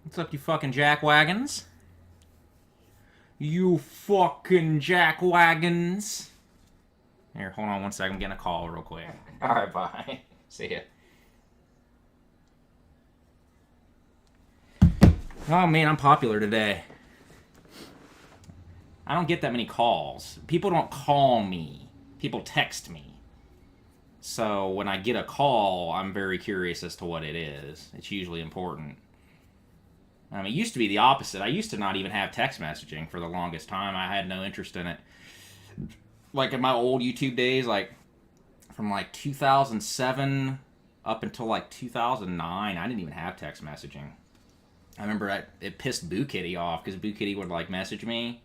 What's up, you fucking jackwagons? You fucking jackwagons. Here, hold on one second. I'm getting a call real quick. Alright, bye. See ya. Oh man, I'm popular today. I don't get that many calls. People don't call me. People text me. So when I get a call, I'm very curious as to what it is. It's usually important. It used to be the opposite. I used to not even have text messaging for the longest time. I had no interest in it. Like in my old YouTube days, like from like 2007 up until like 2009, I didn't even have text messaging. I remember it pissed Boo Kitty off because Boo Kitty would like message me.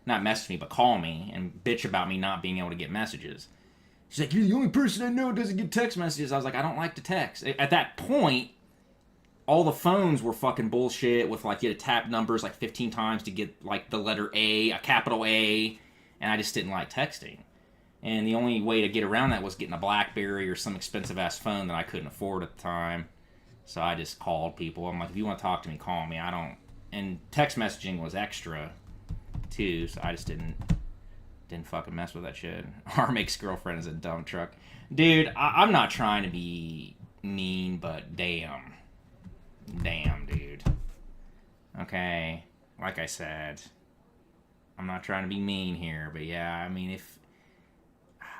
Not message me, but call me and bitch about me not being able to get messages. She's like, you're the only person I know who doesn't get text messages. I was like, I don't like to text. At that point, all the phones were fucking bullshit with like you had to tap numbers like 15 times to get like the letter A, a capital A, and I just didn't like texting. And the only way to get around that was getting a BlackBerry or some expensive ass phone that I couldn't afford at the time. So I just called people. I'm like, if you want to talk to me, call me. I don't. And text messaging was extra too, so I just didn't fucking mess with that shit. Our makes girlfriend is a dump truck, dude. I'm not trying to be mean, but damn, dude. Okay, like I said, I'm not trying to be mean here, but yeah, I mean, if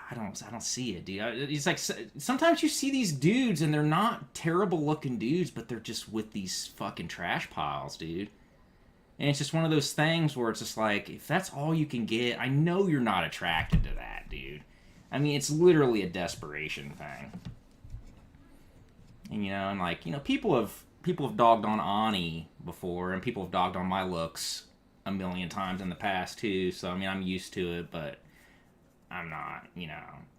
I don't see it, dude. It's like sometimes you see these dudes and they're not terrible looking dudes, but they're just with these fucking trash piles, dude. And it's just one of those things where it's just like, if that's all you can get, I know you're not attracted to that, dude. I mean, it's literally a desperation thing. And, and like, people have dogged on Ani before, and people have dogged on my looks a million times in the past, too. So, I mean, I'm used to it, but I'm not,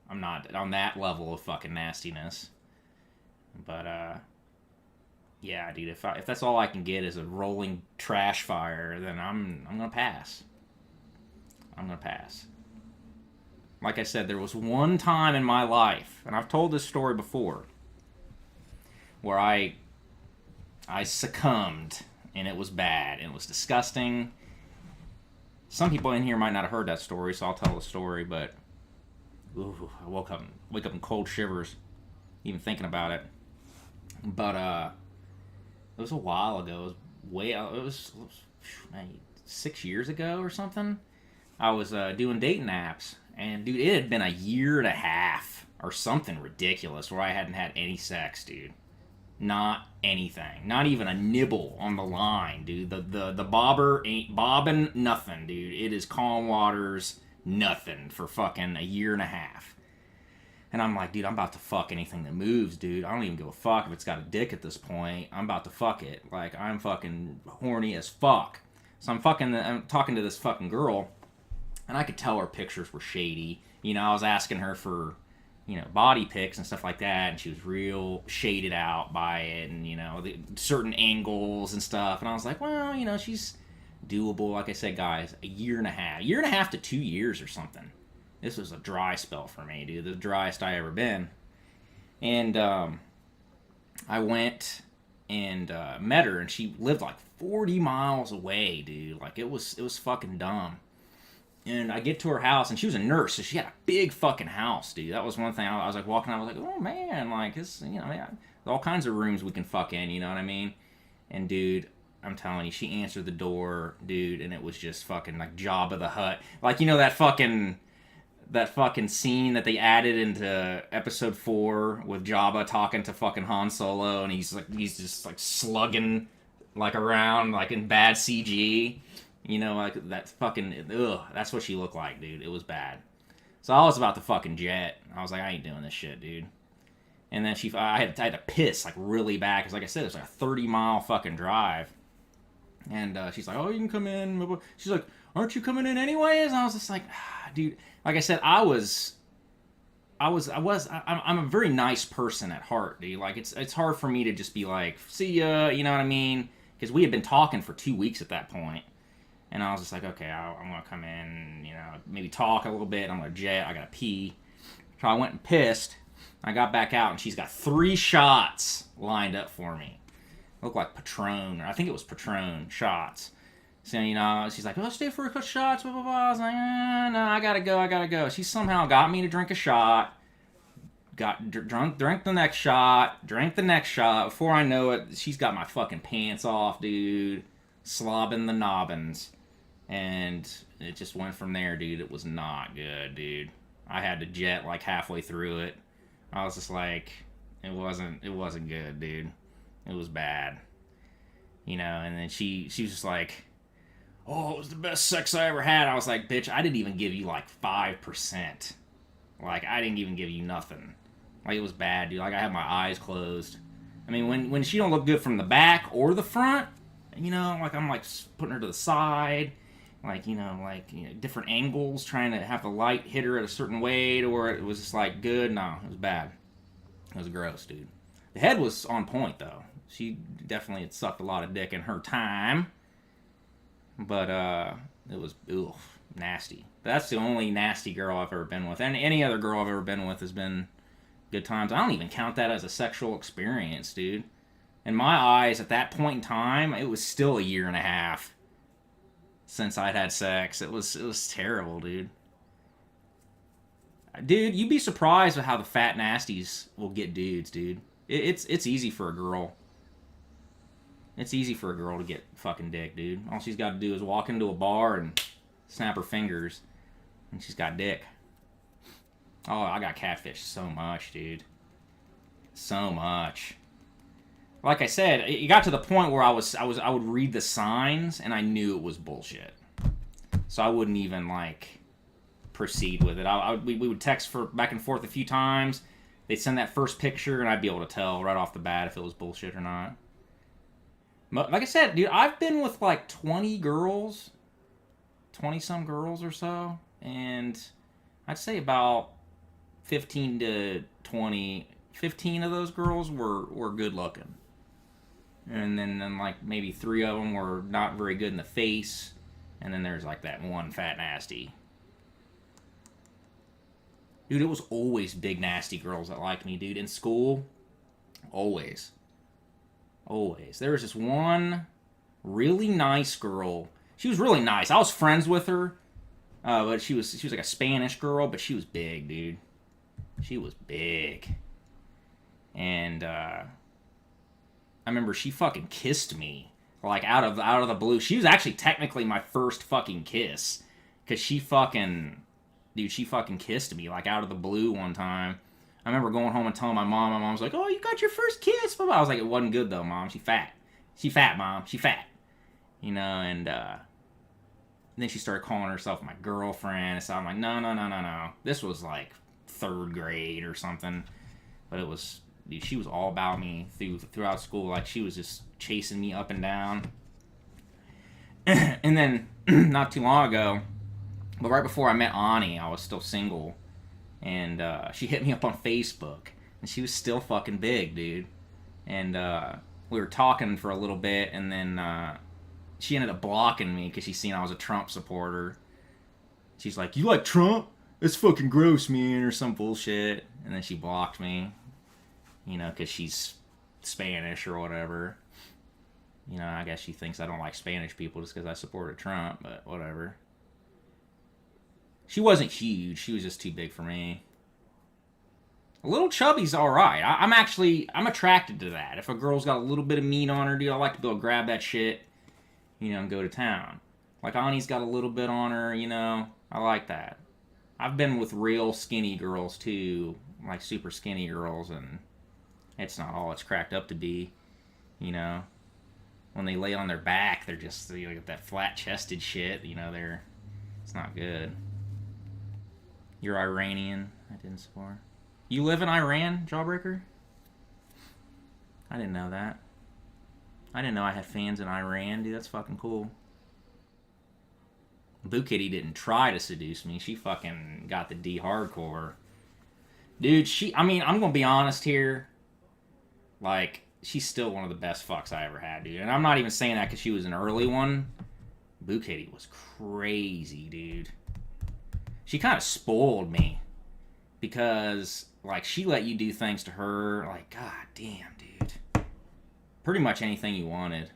I'm not on that level of fucking nastiness. But, yeah, dude, if that's all I can get is a rolling trash fire, then I'm gonna pass. I'm gonna pass. Like I said, there was one time in my life, and I've told this story before, where I succumbed, and it was bad, and it was disgusting. Some people in here might not have heard that story, so I'll tell the story, but ooh, I wake up in cold shivers, even thinking about it. But, it was a while ago. It was man, 6 years ago or something. I was doing dating apps, and dude, it had been a year and a half or something ridiculous where I hadn't had any sex, dude. Not anything. Not even a nibble on the line, dude. The bobber ain't bobbing nothing, dude. It is calm waters, nothing for fucking a year and a half. And I'm like, dude, I'm about to fuck anything that moves, dude. I don't even give a fuck if it's got a dick at this point. I'm about to fuck it. Like, I'm fucking horny as fuck. So I'm talking to this fucking girl, and I could tell her pictures were shady. I was asking her for, body pics and stuff like that, and she was real shaded out by it, and, certain angles and stuff. And I was like, well, she's doable. Like I said, guys, a year and a half to 2 years or something. This was a dry spell for me, dude. The driest I ever been. And I went and met her, and she lived like 40 miles away, dude. Like, it was fucking dumb. And I get to her house, and she was a nurse, so she had a big fucking house, dude. That was one thing. I was like walking out, I was like, oh man, like, this, there's all kinds of rooms we can fuck in, you know what I mean? And dude, I'm telling you, she answered the door, dude, and it was just fucking like Jabba the Hutt. Like, that fucking scene that they added into episode 4 with Jabba talking to fucking Han Solo, and he's just like slugging like around like in bad CG, like that fucking that's what she looked like, dude. It was bad. So I was about to fucking jet. I was like, I ain't doing this shit, dude. And then I had to piss like really bad because, like I said, it was like a 30-mile fucking drive. And she's like, oh, you can come in. She's like, aren't you coming in anyways? And I was just like, dude. Like I said, I'm a very nice person at heart, dude. Like, it's hard for me to just be like, see ya, you know what I mean? Because we had been talking for 2 weeks at that point. And I was just like, okay, I'm going to come in, maybe talk a little bit. I'm going to jet. I got to pee. So I went and pissed. I got back out, and she's got 3 shots lined up for me. Looked like Patron, or I think it was Patron shots. So, you know, she's like, let's stay for a couple shots, blah, blah, blah. I was like, no, I gotta go. She somehow got me to drink a shot. Drank the next shot. Drank the next shot. Before I know it, she's got my fucking pants off, dude. Slobbing the nobbins. And it just went from there, dude. It was not good, dude. I had to jet like halfway through it. I was just like, it wasn't good, dude. It was bad. You know, and then she was just like, oh, it was the best sex I ever had. I was like, bitch, I didn't even give you like 5%. Like, I didn't even give you nothing. Like, it was bad, dude. Like, I had my eyes closed. I mean, when she don't look good from the back or the front, you know, like, I'm like putting her to the side, like, different angles, trying to have the light hit her at a certain way to where it was just like good. No, it was bad. It was gross, dude. The head was on point, though. She definitely had sucked a lot of dick in her time. But, it was, nasty. But that's the only nasty girl I've ever been with. And any other girl I've ever been with has been good times. I don't even count that as a sexual experience, dude. In my eyes, at that point in time, it was still a year and a half since I'd had sex. It was terrible, dude. Dude, you'd be surprised at how the fat nasties will get dudes, dude. It's easy for a girl. It's easy for a girl to get fucking dick, dude. All she's got to do is walk into a bar and snap her fingers, and she's got dick. Oh, I got catfished so much, dude. So much. Like I said, it got to the point where I would read the signs, and I knew it was bullshit. So I wouldn't even, like, proceed with it. We would text for back and forth a few times. They'd send that first picture, and I'd be able to tell right off the bat if it was bullshit or not. Like I said, dude, I've been with like 20 girls, 20-some girls or so, and I'd say about 15 to 20, 15 of those girls were good looking. And then like maybe 3 of them were not very good in the face, and then there's like that one fat nasty. Dude, it was always big nasty girls that liked me, dude. In school, always. Always. There was this one really nice girl. She was really nice. I was friends with her, but she was like a Spanish girl, but she was big, dude. She was big. And I remember she fucking kissed me like out of the blue. She was actually technically my first fucking kiss, cause she fucking kissed me like out of the blue one time. I remember going home and telling my mom. My mom was like, "Oh, you got your first kiss." I was like, "It wasn't good though, Mom. She fat. She fat, Mom. She fat." You know, and then she started calling herself my girlfriend. So I'm like, no. This was like 3rd grade or something. But it was, dude, she was all about me throughout school. Like, she was just chasing me up and down. And then, not too long ago, but right before I met Ani, I was still single. And she hit me up on Facebook, and she was still fucking big, dude. And we were talking for a little bit, and then she ended up blocking me because she seen I was a Trump supporter. She's like, "You like Trump? It's fucking gross, man," or some bullshit. And then she blocked me, you know, because she's Spanish or whatever. You know, I guess she thinks I don't like Spanish people just because I supported Trump, but whatever. She wasn't huge. She was just too big for me. A little chubby's alright. I'm attracted to that. If a girl's got a little bit of meat on her, dude, I like to go grab that shit, you know, and go to town. Like, Ani's got a little bit on her, you know. I like that. I've been with real skinny girls, too. Like, super skinny girls, and it's not all it's cracked up to be, you know. When they lay on their back, they're just, you know, get that flat-chested shit, you know, it's not good. You're Iranian. I didn't support. You live in Iran, Jawbreaker? I didn't know that. I didn't know I had fans in Iran, dude. That's fucking cool. Boo Kitty didn't try to seduce me. She fucking got the D hardcore. Dude, I'm gonna be honest here. Like, she's still one of the best fucks I ever had, dude. And I'm not even saying that because she was an early one. Boo Kitty was crazy, dude. She kind of spoiled me because, like, she let you do things to her, like, god damn, dude. pretty much anything you wanted.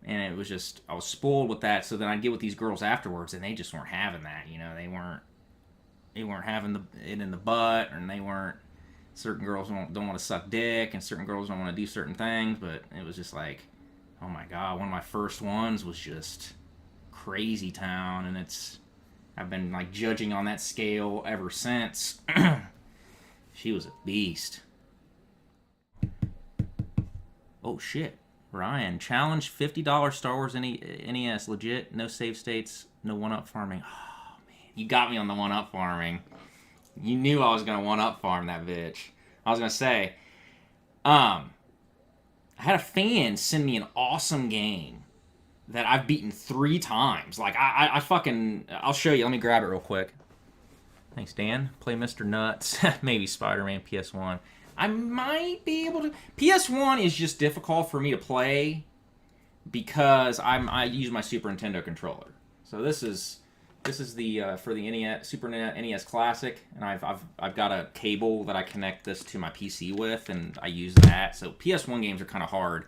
And it was just, I was spoiled with that. So then I'd get with these girls afterwards, and they just weren't having that. You know, they weren't having it in the butt, and they weren't. Certain girls don't want to suck dick, and certain girls don't want to do certain things. But it was just like, oh my god, one of my first ones was just crazy town, and I've been like judging on that scale ever since. She was a beast. Oh shit. Ryan, challenge $50 Star Wars NES. Legit, no save states, no one-up farming. Oh, man. You got me on the one-up farming. You knew I was going to one-up farm that bitch. I was going to say, I had a fan send me an awesome game that I've beaten 3 times. Like, I fucking... I'll show you. Let me grab it real quick. Thanks, Dan. Play Mr. Nuts. Maybe Spider-Man PS1. I might be able to... PS1 is just difficult for me to play because I use my Super Nintendo controller. So this is the for the NES Super NES Classic, and I've got a cable that I connect this to my PC with, and I use that. So PS1 games are kind of hard,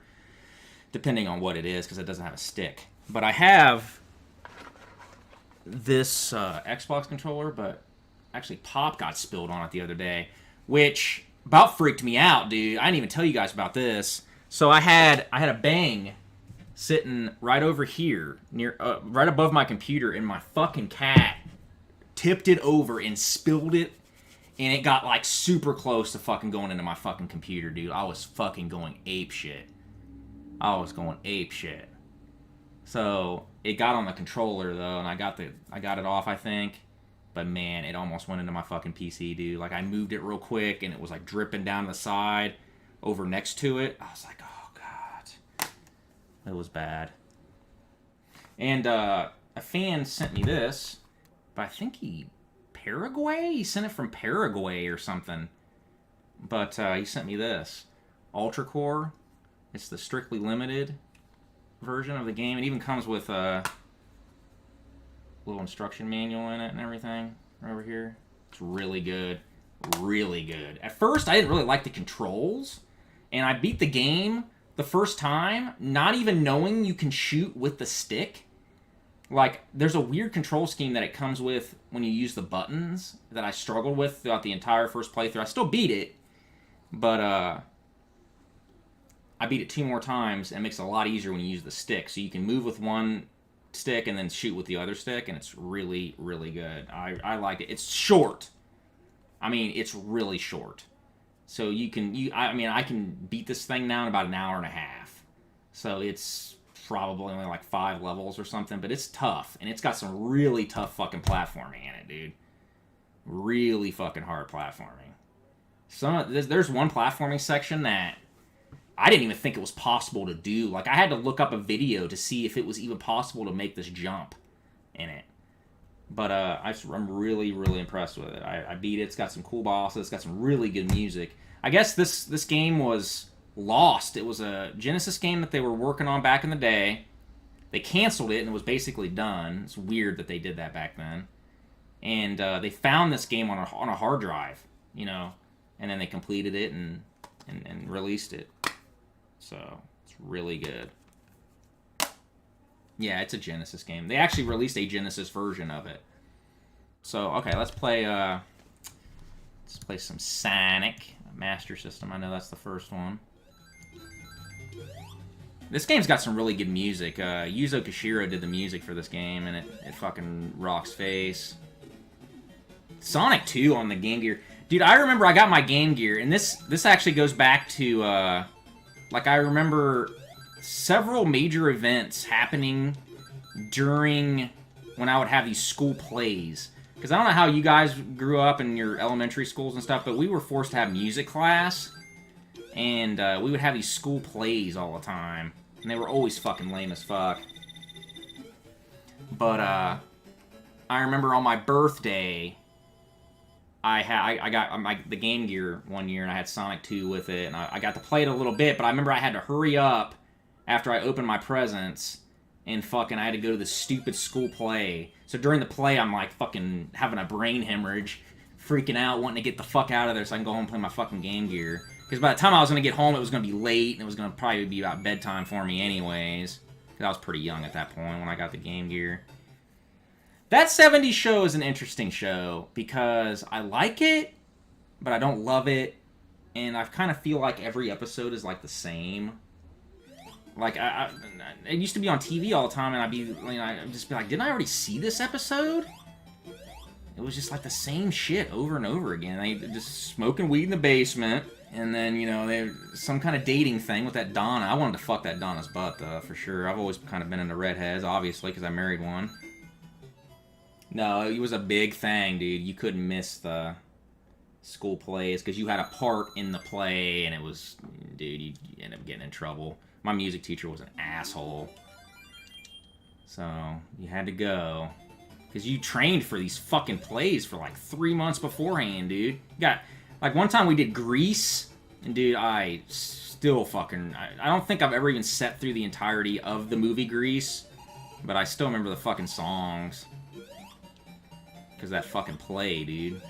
depending on what it is, because it doesn't have a stick. But I have this Xbox controller, but actually Pop got spilled on it the other day, which about freaked me out, dude. I didn't even tell you guys about this. So I had a bang sitting right over here, near right above my computer, and my fucking cat tipped it over and spilled it, and it got like super close to fucking going into my fucking computer, dude. I was fucking going ape shit. So it got on the controller though, and I got it off, I think. But man, it almost went into my fucking PC, dude. Like, I moved it real quick, and it was like dripping down the side over next to it. I was like, oh god, it was bad. And a fan sent me this, but I think he sent it from Paraguay or something. But he sent me this Ultra Core. It's the strictly limited version of the game. It even comes with little instruction manual in it and everything over here. It's really good. Really good. At first, I didn't really like the controls, and I beat the game the first time not even knowing you can shoot with the stick. Like, there's a weird control scheme that it comes with when you use the buttons that I struggled with throughout the entire first playthrough. I still beat it, but I beat it 2 more times, and it makes it a lot easier when you use the stick. So you can move with one stick and then shoot with the other stick, and it's really, really good. I like it. It's short. I mean, it's really short. So I can beat this thing now in about an hour and a half. So it's probably only like 5 levels or something, but it's tough, and it's got some really tough fucking platforming in it, dude. Really fucking hard platforming. There's one platforming section that I didn't even think it was possible to do. Like, I had to look up a video to see if it was even possible to make this jump in it. But I'm really, really impressed with it. I beat it. It's got some cool bosses. It's got some really good music. I guess this game was lost. It was a Genesis game that they were working on back in the day. They canceled it, and it was basically done. It's weird that they did that back then. And they found this game on a hard drive, you know, and then they completed it and released it. So, it's really good. Yeah, it's a Genesis game. They actually released a Genesis version of it. So, okay, let's play some Sonic. Master System, I know that's the first one. This game's got some really good music. Yuzo Koshiro did the music for this game, and it fucking rocks face. Sonic 2 on the Game Gear. Dude, I remember I got my Game Gear, and this actually goes back to... like, I remember several major events happening during when I would have these school plays. Because I don't know how you guys grew up in your elementary schools and stuff, but we were forced to have music class. And we would have these school plays all the time. And they were always fucking lame as fuck. But I remember on my birthday, I got the Game Gear one year, and I had Sonic 2 with it, and I got to play it a little bit, but I remember I had to hurry up after I opened my presents, and fucking I had to go to this stupid school play. So during the play, I'm like fucking having a brain hemorrhage, freaking out, wanting to get the fuck out of there so I can go home and play my fucking Game Gear. Because by the time I was going to get home, it was going to be late, and it was going to probably be about bedtime for me anyways. Because I was pretty young at that point when I got the Game Gear. That 70s show is an interesting show because I like it, but I don't love it. And I kind of feel like every episode is like the same. Like, it used to be on TV all the time, and I'd just be like, didn't I already see this episode? It was just like the same shit over and over again. They just smoking weed in the basement, and then, you know, they some kind of dating thing with that Donna. I wanted to fuck that Donna's butt, though, for sure. I've always kind of been into redheads, obviously, because I married one. No, it was a big thing, dude. You couldn't miss the school plays, because you had a part in the play, and it was, dude, you end up getting in trouble. My music teacher was an asshole. So, you had to go. Because you trained for these fucking plays for like 3 months beforehand, dude. Like, one time we did Grease, and dude, I still fucking... I don't think I've ever even sat through the entirety of the movie Grease, but I still remember the fucking songs. Because that fucking play, dude.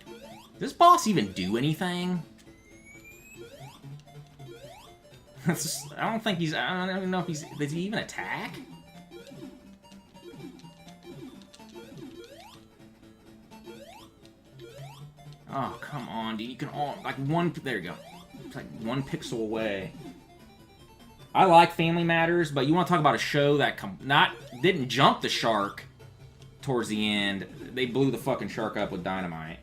Does this boss even do anything? I don't think he's... I don't even know if he's... Does he even attack? Oh, come on, dude. You can all... Like, one... There you go. It's like 1 pixel away. I like Family Matters, but you want to talk about a show that didn't jump the shark towards the end. They blew the fucking shark up with dynamite.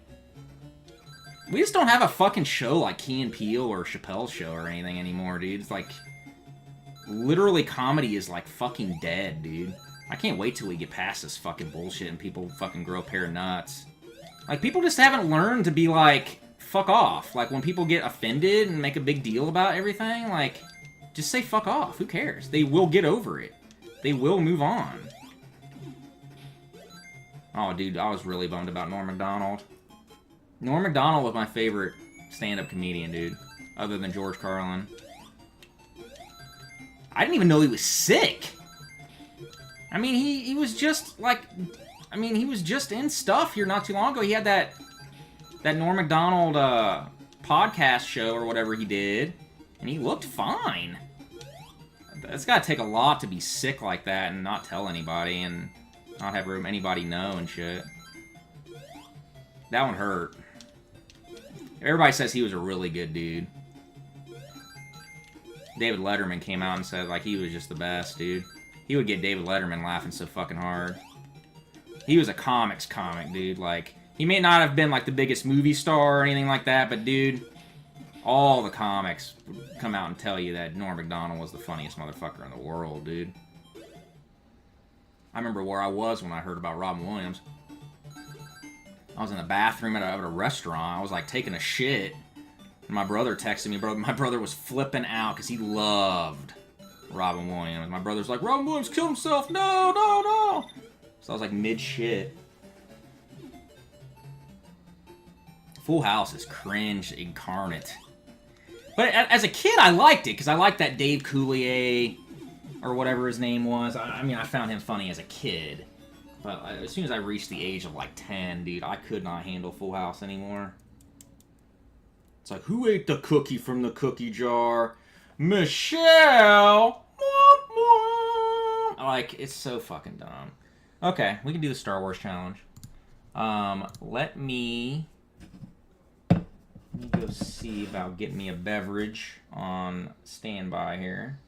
We just don't have a fucking show like Key and Peele or Chappelle's Show or anything anymore, dude. It's like... Literally, comedy is like fucking dead, dude. I can't wait till we get past this fucking bullshit and people fucking grow a pair of nuts. Like, people just haven't learned to be like, fuck off. Like, when people get offended and make a big deal about everything, like, just say fuck off. Who cares? They will get over it. They will move on. Oh, dude, I was really bummed about Norm Macdonald. Norm Macdonald was my favorite stand-up comedian, dude. Other than George Carlin. I didn't even know he was sick. I mean, he was just, like... I mean, he was just in stuff here not too long ago. He had that Norm Macdonald podcast show or whatever he did. And he looked fine. It's gotta take a lot to be sick like that and not tell anybody and not have anybody know and shit. That one hurt. Everybody says he was a really good dude. David Letterman came out and said, like, he was just the best, dude. He would get David Letterman laughing so fucking hard. He was a comics comic, dude. Like, he may not have been, like, the biggest movie star or anything like that, but, dude, all the comics would come out and tell you that Norm Macdonald was the funniest motherfucker in the world, dude. I remember where I was when I heard about Robin Williams. I was in the bathroom at a restaurant. I was, like, taking a shit. And my brother texted me. My brother was flipping out because he loved Robin Williams. My brother's like, Robin Williams killed himself. No, no, no. So I was like mid-shit. Full House is cringe incarnate. But as a kid, I liked it because I liked that Dave Coulier or whatever his name was. I mean, I found him funny as a kid. But as soon as I reached the age of like 10, dude, I could not handle Full House anymore. It's like, who ate the cookie from the cookie jar? Michelle! Like, it's so fucking dumb. Okay, we can do the Star Wars challenge. Let me go see about getting me a beverage on standby here.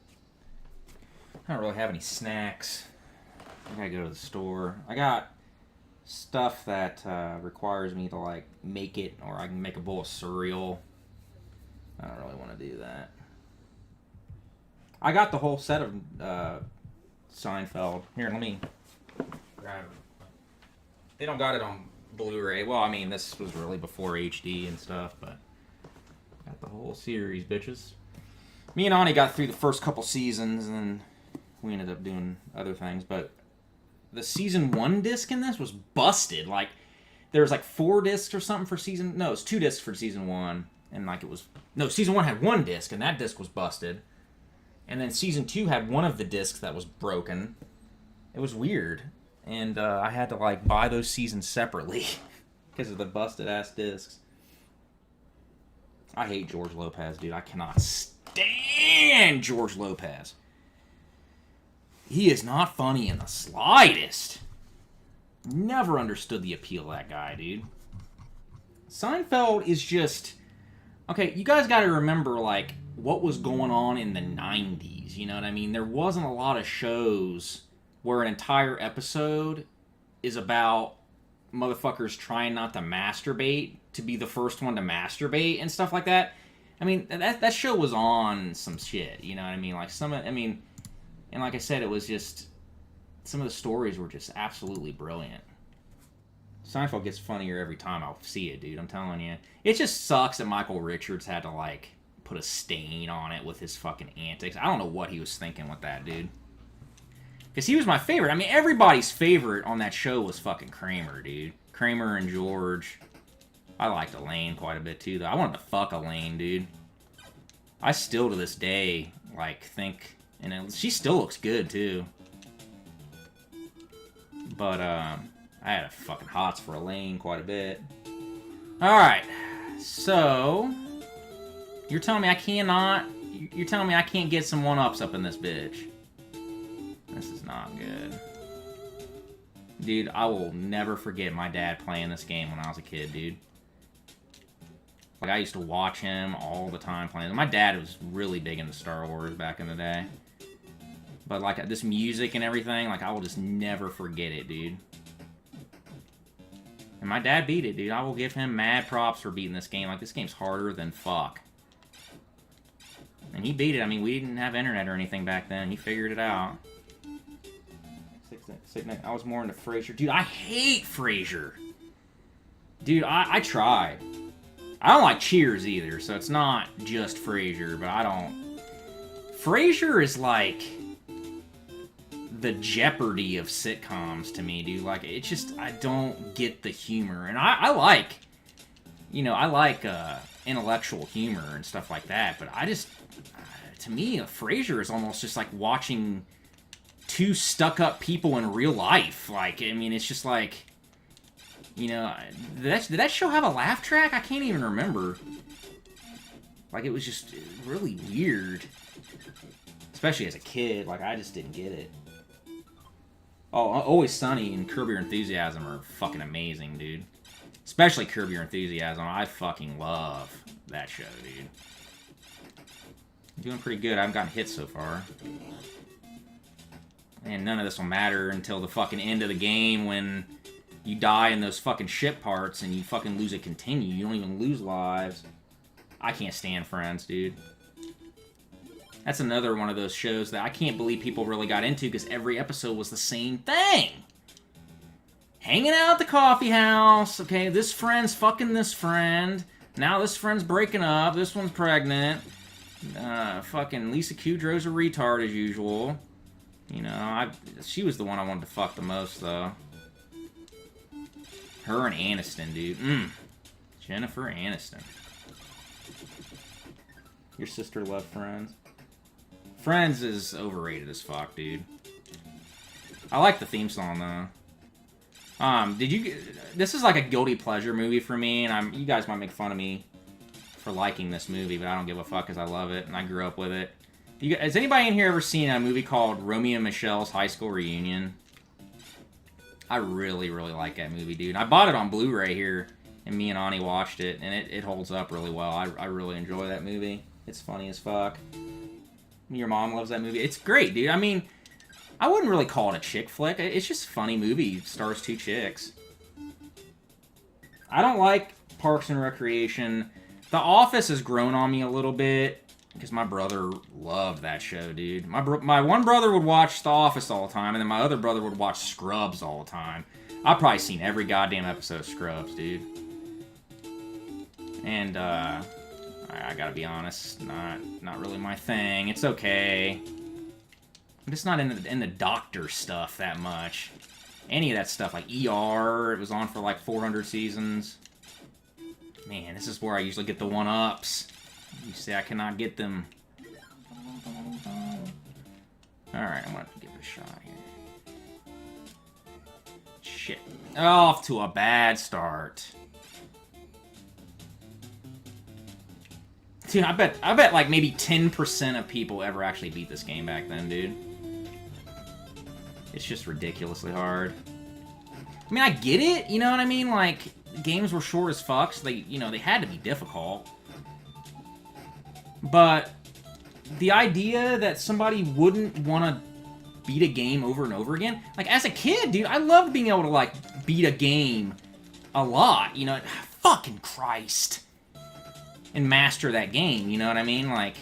I don't really have any snacks. I gotta go to the store. I got stuff that requires me to, like, make it, or I can make a bowl of cereal. I don't really want to do that. I got the whole set of Seinfeld. Here, let me grab it. They don't got it on Blu-ray. Well, I mean, this was really before HD and stuff, but got the whole series, bitches. Me and Ani got through the first couple seasons, and then we ended up doing other things, but the season 1 disc in this was busted. Like, there was like 4 discs or something for season... No, it was 2 discs for season 1. And like it was... No, season 1 had 1 disc, and that disc was busted. And then season 2 had one of the discs that was broken. It was weird. And I had to like buy those seasons separately because of the busted-ass discs. I hate George Lopez, dude. I cannot stand George Lopez. He is not funny in the slightest. Never understood the appeal of that guy, dude. Seinfeld is just... Okay, you guys gotta remember, like, what was going on in the 90s, you know what I mean? There wasn't a lot of shows where an entire episode is about motherfuckers trying not to masturbate to be the first one to masturbate and stuff like that. I mean, that show was on some shit, you know what I mean? Like, and like I said, it was just... Some of the stories were just absolutely brilliant. Seinfeld gets funnier every time I see it, dude. I'm telling you. It just sucks that Michael Richards had to, like, put a stain on it with his fucking antics. I don't know what he was thinking with that, dude. Because he was my favorite. I mean, everybody's favorite on that show was fucking Kramer, dude. Kramer and George. I liked Elaine quite a bit, too, though. I wanted to fuck Elaine, dude. I still, to this day, like, think... And she still looks good, too. But, I had a fucking hots for Elaine quite a bit. Alright. So... You're telling me I cannot... You're telling me I can't get some one-ups up in this bitch. This is not good. Dude, I will never forget my dad playing this game when I was a kid, dude. Like, I used to watch him all the time playing. My dad was really big into Star Wars back in the day. But, like, this music and everything, like, I will just never forget it, dude. And my dad beat it, dude. I will give him mad props for beating this game. Like, this game's harder than fuck. And he beat it. I mean, we didn't have internet or anything back then. He figured it out. I was more into Frasier. Dude, I hate Frasier. Dude, I tried. I don't like Cheers either, so it's not just Frasier, but I don't... Frasier is like... the Jeopardy of sitcoms to me, dude. Like, it's just... I don't get the humor. And I like... You know, I like intellectual humor and stuff like that, but I just... to me, Frasier is almost just like watching... two stuck-up people in real life. Like, I mean, it's just like... You know, did that show have a laugh track? I can't even remember. Like, it was just really weird. Especially as a kid. Like, I just didn't get it. Oh, Always Sunny and Curb Your Enthusiasm are fucking amazing, dude. Especially Curb Your Enthusiasm. I fucking love that show, dude. I'm doing pretty good. I haven't gotten hit so far. And none of this will matter until the fucking end of the game when you die in those fucking ship parts and you fucking lose a continue. You don't even lose lives. I can't stand Friends, dude. That's another one of those shows that I can't believe people really got into because every episode was the same thing. Hanging out at the coffee house. Okay, this friend's fucking this friend. Now this friend's breaking up. This one's pregnant. Fucking Lisa Kudrow's a retard as usual. You know, she was the one I wanted to fuck the most, though. Her and Aniston, dude. Jennifer Aniston. Your sister loved Friends? Friends is overrated as fuck, dude. I like the theme song, though. This is like a guilty pleasure movie for me, and you guys might make fun of me for liking this movie, but I don't give a fuck because I love it, and I grew up with it. Has anybody in here ever seen a movie called Romeo and Michelle's High School Reunion? I really, really like that movie, dude. I bought it on Blu-ray here, and me and Ani watched it, and it holds up really well. I really enjoy that movie. It's funny as fuck. Your mom loves that movie. It's great, dude. I mean, I wouldn't really call it a chick flick. It's just a funny movie. It stars two chicks. I don't like Parks and Recreation. The Office has grown on me a little bit. Because my brother loved that show, dude. My one brother would watch The Office all the time, and then my other brother would watch Scrubs all the time. I've probably seen every goddamn episode of Scrubs, dude. And, I gotta be honest, not really my thing. It's okay. I'm just not in the doctor stuff that much. Any of that stuff, like ER, it was on for like 400 seasons. Man, this is where I usually get the one-ups. You say I cannot get them. Alright, I'm gonna give it a shot here. Shit. Off to a bad start. Dude, I bet like maybe 10% of people ever actually beat this game back then, dude. It's just ridiculously hard. I mean, I get it, you know what I mean? Like, games were short as fuck, so they, you know, they had to be difficult. But the idea that somebody wouldn't want to beat a game over and over again, like, as a kid, dude, I loved being able to, like, beat a game a lot, you know? Fucking Christ. And master that game, you know what I mean? Like,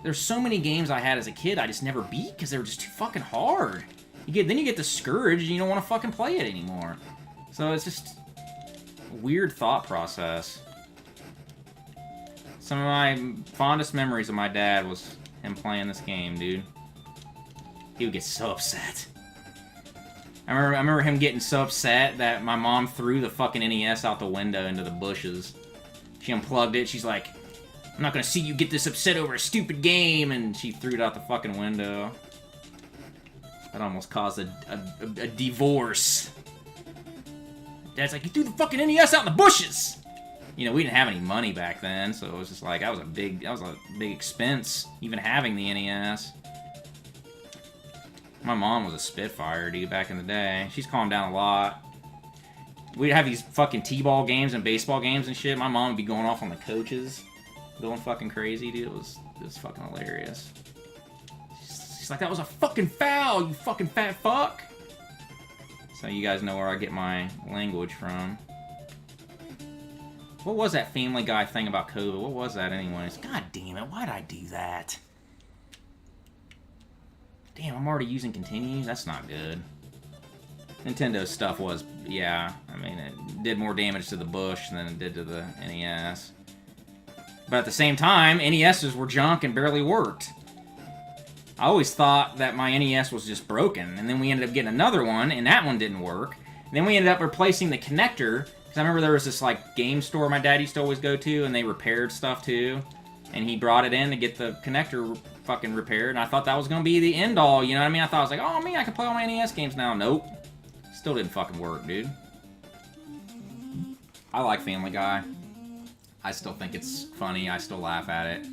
there's so many games I had as a kid I just never beat because they were just too fucking hard. Then you get discouraged and you don't want to fucking play it anymore. So it's just a weird thought process. Some of my fondest memories of my dad was him playing this game, dude. He would get so upset. I remember him getting so upset that my mom threw the fucking NES out the window into the bushes. She unplugged it. She's like, I'm not gonna see you get this upset over a stupid game, and she threw it out the fucking window. That almost caused a divorce. Dad's like, you threw the fucking NES out in the bushes! You know, we didn't have any money back then, so it was just like, that was a big expense, even having the NES. My mom was a spitfire, dude, back in the day. She's calmed down a lot. We'd have these fucking t-ball games and baseball games and shit. My mom would be going off on the coaches, going fucking crazy, dude. It was fucking hilarious. She's like, that was a fucking foul, you fucking fat fuck! So you guys know where I get my language from. What was that Family Guy thing about COVID? What was that anyways? God damn it, why'd I do that? Damn, I'm already using continue? That's not good. Nintendo stuff was, yeah, I mean, it did more damage to the bush than it did to the NES. But at the same time, NESs were junk and barely worked. I always thought that my NES was just broken, and then we ended up getting another one, and that one didn't work. And then we ended up replacing the connector, because I remember there was this, like, game store my dad used to always go to, and they repaired stuff, too. And he brought it in to get the connector fucking repaired, and I thought that was going to be the end-all, you know what I mean? I thought I was like, oh, man, I can play all my NES games now. Nope. Still didn't fucking work, dude. I like Family Guy. I still think it's funny. I still laugh at it.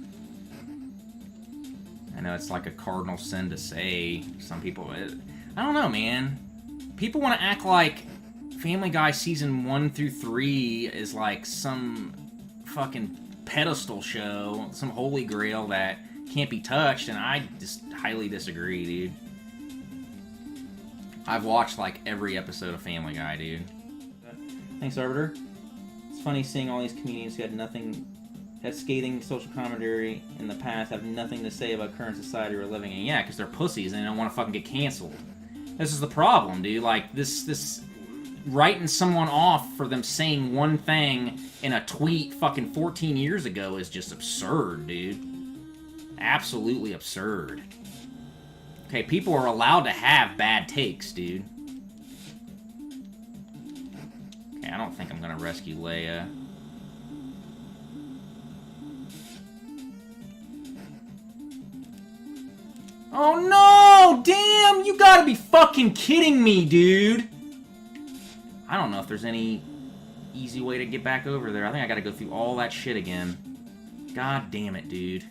I know it's like a cardinal sin to say. Some people... I don't know, man. People want to act like Family Guy Season 1 through 3 is like some fucking pedestal show, some holy grail that can't be touched, and I just highly disagree, dude. I've watched like every episode of Family Guy, dude. Thanks, Arbiter. It's funny seeing all these comedians who had scathing social commentary in the past have nothing to say about current society we're living in. Yeah, because they're pussies and they don't want to fucking get canceled. This is the problem, dude. Like, this writing someone off for them saying one thing in a tweet fucking 14 years ago is just absurd, dude. Absolutely absurd. Okay, people are allowed to have bad takes, dude. Okay, I don't think I'm gonna rescue Leia. Oh no! Damn! You gotta be fucking kidding me, dude! I don't know if there's any easy way to get back over there. I think I gotta go through all that shit again. God damn it, dude.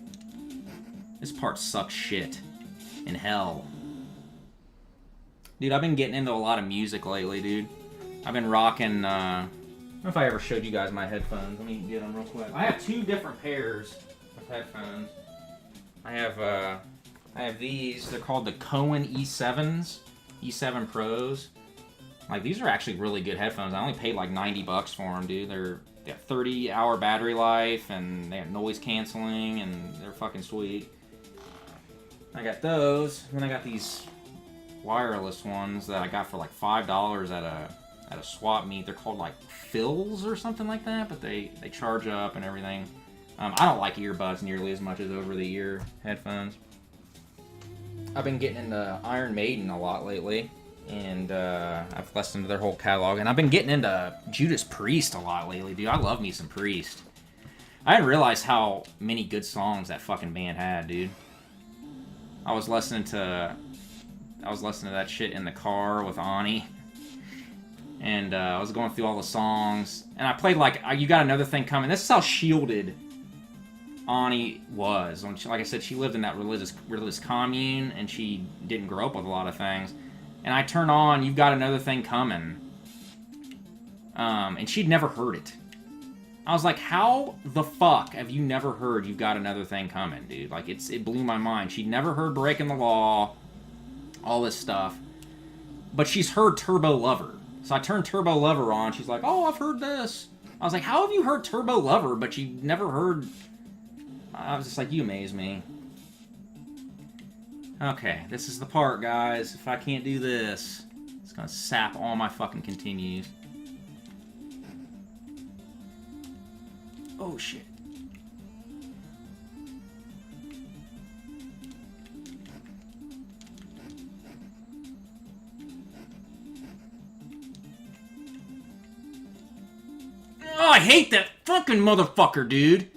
This part sucks shit. In hell. Dude, I've been getting into a lot of music lately, dude. I've been rocking, I don't know if I ever showed you guys my headphones. Let me get them real quick. I have two different pairs of headphones. I have these. They're called the Cohen E7s. E7 Pros. Like, these are actually really good headphones. I only paid like 90 bucks for them, dude. They got 30-hour battery life, and they have noise canceling, and they're fucking sweet. I got those, and then I got these wireless ones that I got for like $5 at a swap meet. They're called like Phils or something like that, but they charge up and everything. I don't like earbuds nearly as much as over-the-ear headphones. I've been getting into Iron Maiden a lot lately, and I've listened to their whole catalog, and I've been getting into Judas Priest a lot lately, dude. I love me some Priest. I didn't realize how many good songs that fucking band had, dude. I was listening to that shit in the car with Ani, and I was going through all the songs, and I played like You Got Another Thing Coming. This is how shielded Ani was. Like I said, she lived in that religious commune, and she didn't grow up with a lot of things. And I turn on You've Got Another Thing Coming. And she'd never heard it. I was like, how the fuck have you never heard You've Got Another Thing Coming, dude? Like, it blew my mind. She'd never heard Breaking the Law, all this stuff. But she's heard Turbo Lover. So I turned Turbo Lover on. She's like, oh, I've heard this. I was like, how have you heard Turbo Lover, but you never heard... I was just like, you amaze me. Okay, this is the part, guys. If I can't do this, it's gonna sap all my fucking continues. Oh, shit. Oh, I hate that fucking motherfucker, dude.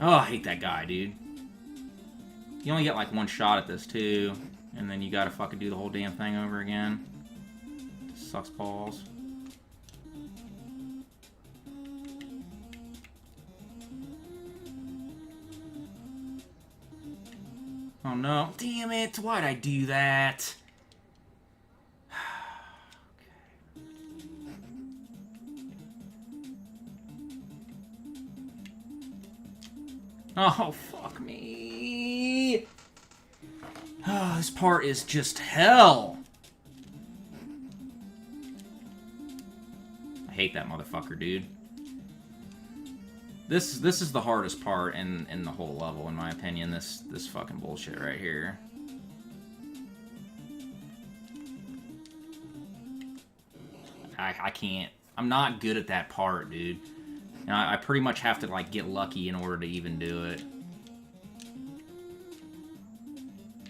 Oh, I hate that guy, dude. You only get like one shot at this, too. And then you gotta fucking do the whole damn thing over again. Sucks balls. Oh no. Damn it, why'd I do that? Oh, fuck me. Oh, this part is just hell. I hate that motherfucker, dude. This is the hardest part in the whole level, in my opinion. This fucking bullshit right here. I can't. I'm not good at that part, dude. And I pretty much have to, like, get lucky in order to even do it.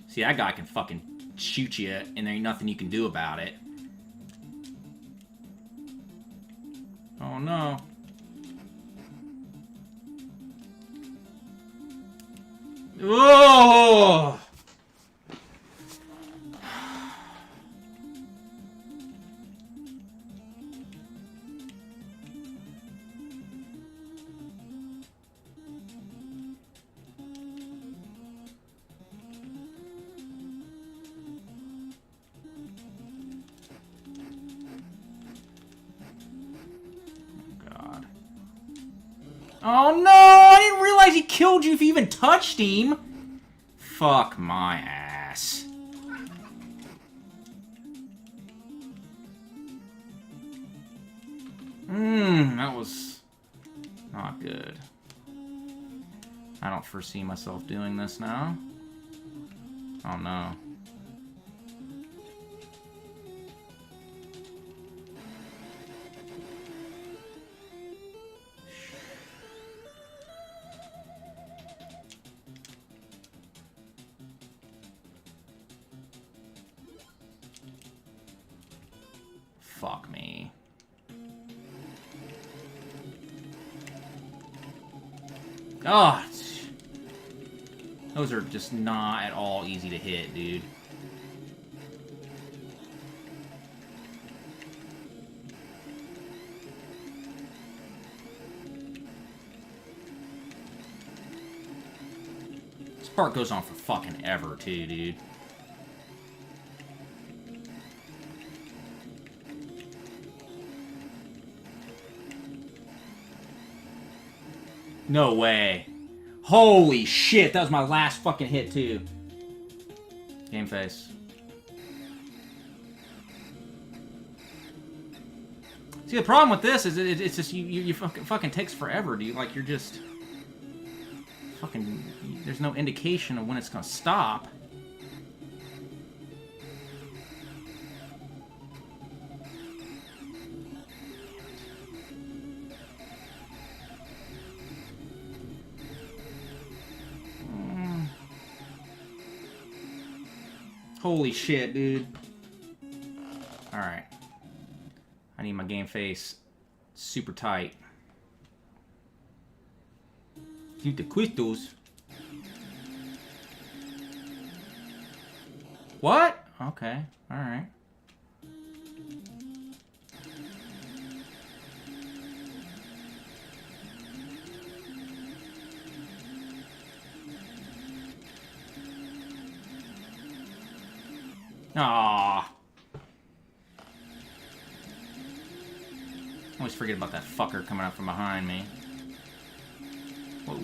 See, that guy can fucking shoot you, and there ain't nothing you can do about it. Oh, no. Oh! Oh no! I didn't realize he killed you if you even touched him! Fuck my ass. That was not good. I don't foresee myself doing this now. Oh no. Fuck me. Oh, those are just not at all easy to hit, dude. This part goes on for fucking ever, too, dude. No way. Holy shit, that was my last fucking hit, too. Game face. See, the problem with this is it's just, you fucking takes forever, dude. Like, you're just... Fucking... There's no indication of when it's gonna stop. Holy shit, dude. Alright. I need my game face super tight. Keep the crystals. What? Okay. Alright. Aww. I always forget about that fucker coming up from behind me. Whoa.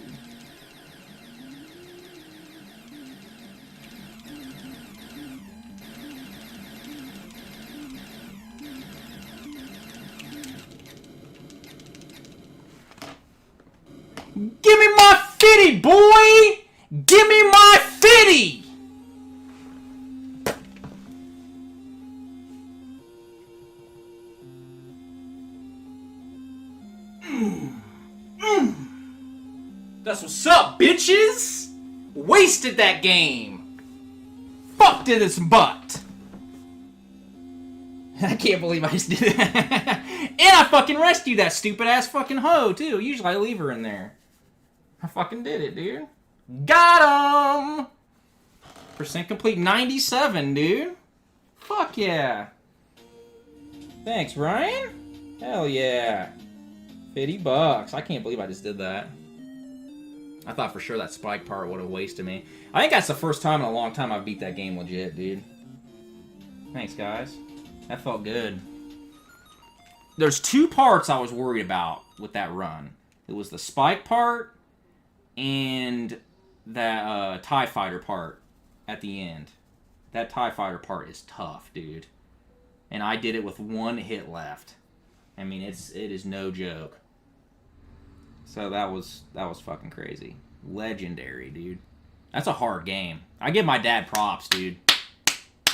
Give me my fitty, boy! Give me my fitty! That's what's up, bitches! Wasted that game! Fucked in its butt! I can't believe I just did that. And I fucking rescued that stupid ass fucking hoe, too. Usually I leave her in there. I fucking did it, dude. Got him! Percent complete 97, dude. Fuck yeah. Thanks, Ryan. Hell yeah. $50. I can't believe I just did that. I thought for sure that spike part would have wasted me. I think that's the first time in a long time I've beat that game legit, dude. Thanks, guys. That felt good. There's two parts I was worried about with that run. It was the spike part and that TIE Fighter part at the end. That TIE Fighter part is tough, dude. And I did it with one hit left. I mean, it is no joke. So that was fucking crazy. Legendary, dude. That's a hard game. I give my dad props, dude.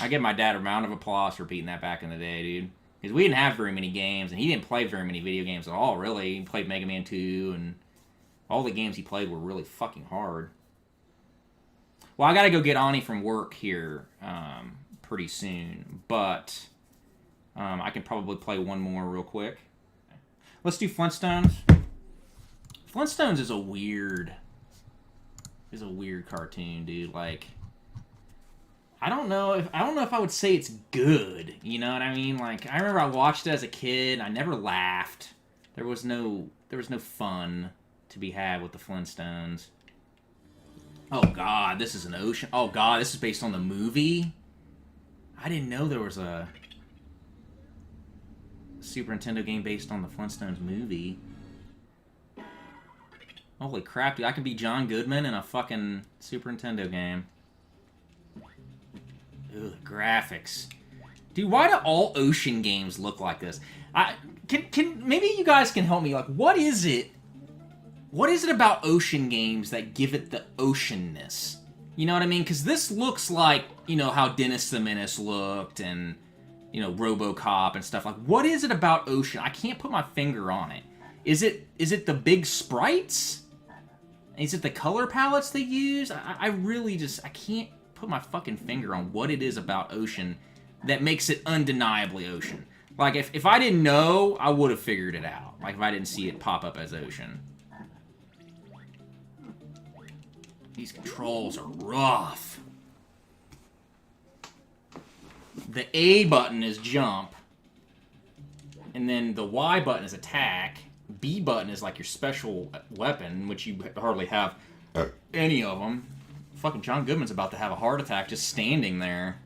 I give my dad a round of applause for beating that back in the day, dude. Because we didn't have very many games, and he didn't play very many video games at all, really. He played Mega Man 2, and all the games he played were really fucking hard. Well, I gotta go get Ani from work here pretty soon, but I can probably play one more real quick. Let's do Flintstones. Flintstones is a weird cartoon, dude. Like, I don't know if I would say it's good. You know what I mean? Like, I remember I watched it as a kid. I never laughed. There was no fun to be had with the Flintstones. Oh God, this is an ocean. Oh God, this is based on the movie. I didn't know there was a Super Nintendo game based on the Flintstones movie. Holy crap, dude. I could be John Goodman in a fucking Super Nintendo game. Ugh, graphics. Dude, why do all ocean games look like this? Maybe you guys can help me. Like, what is it? What is it about ocean games that give it the oceanness? You know what I mean? Because this looks like, you know, how Dennis the Menace looked and, you know, RoboCop and stuff. Like, what is it about ocean? I can't put my finger on it. Is it the big sprites? Is it the color palettes they use? I really just, I can't put my fucking finger on what it is about ocean that makes it undeniably ocean. Like, if I didn't know, I would have figured it out. Like, if I didn't see it pop up as ocean. These controls are rough. The A button is jump. And then the Y button is attack. B button is like your special weapon, which you hardly have any of them. Fucking John Goodman's about to have a heart attack just standing there.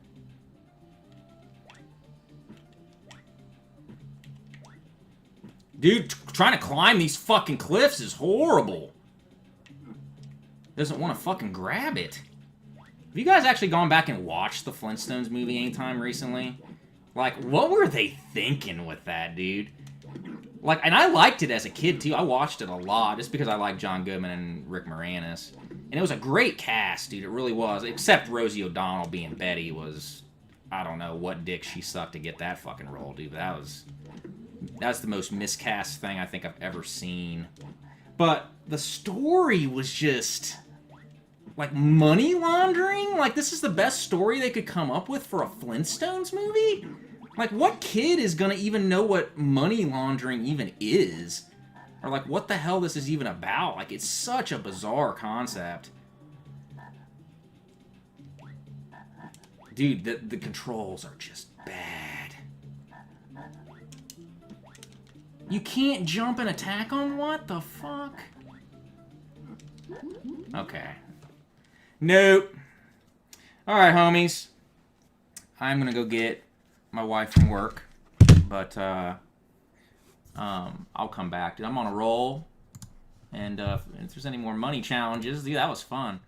Dude, trying to climb these fucking cliffs is horrible. Doesn't want to fucking grab it. Have you guys actually gone back and watched the Flintstones movie anytime recently? Like, what were they thinking with that, dude? Like, and I liked it as a kid, too. I watched it a lot, just because I like John Goodman and Rick Moranis. And it was a great cast, dude. It really was. Except Rosie O'Donnell being Betty was... I don't know what dick she sucked to get that fucking role, dude. But that's the most miscast thing I think I've ever seen. But the story was just... like, money laundering? Like, this is the best story they could come up with for a Flintstones movie? Like, what kid is gonna even know what money laundering even is? Or, like, what the hell this is even about? Like, it's such a bizarre concept. Dude, the controls are just bad. You can't jump and attack on what the fuck? Okay. Nope. Alright, homies. I'm gonna go get my wife from work, but I'll come back. Dude, I'm on a roll, and if there's any more money challenges, dude, that was fun.